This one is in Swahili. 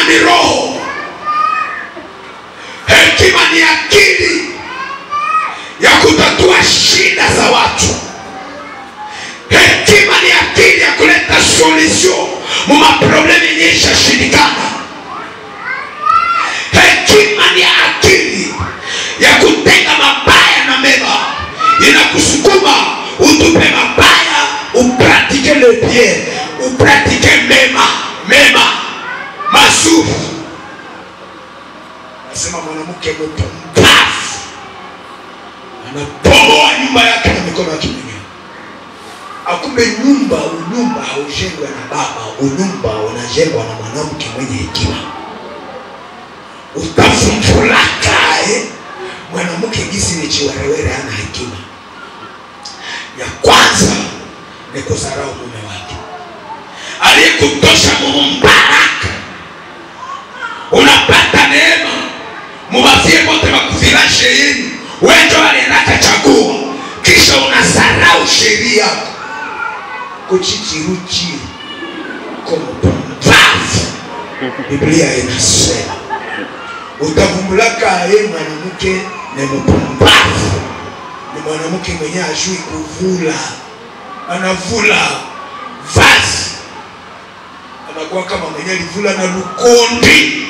ni roho. Hekima ni akili ya kutatua shida za watu. Hekima ni akili ya kuleta solution mwa problemi yenye ishashindikana. Hekima ni akili ya kutenga mabaya na mema. Inakusukuma utupe mabaya, upratike le bien, upratike mema mazuri. Nasema mwanamke mpumbavu anabomoa nyumba yake na mikono yake mwenyewe. Akumbe nyumba haujengwa na baba, nyumba unajengwa na mwanamke mwenye hekima. Utafumfulaka mwanamke gisi ni chiwerewere ana hekima. Ya kwanza ni kudharau mume wake. Aliyekutosha mbaraka. Unapata neema. Mubafie wote wakufilashe yenu. Wendo aliendaka chagua. Kisha unadharau sheria. Kuchichiruchi. Kompumbavu. Biblia inasema. Utavumulaka mwanamke ni mpumbavu. Ni mwanamke mwenye ajui kuvula. Anavula vazi. Anakuwa kama mwenye alivula na lukondi.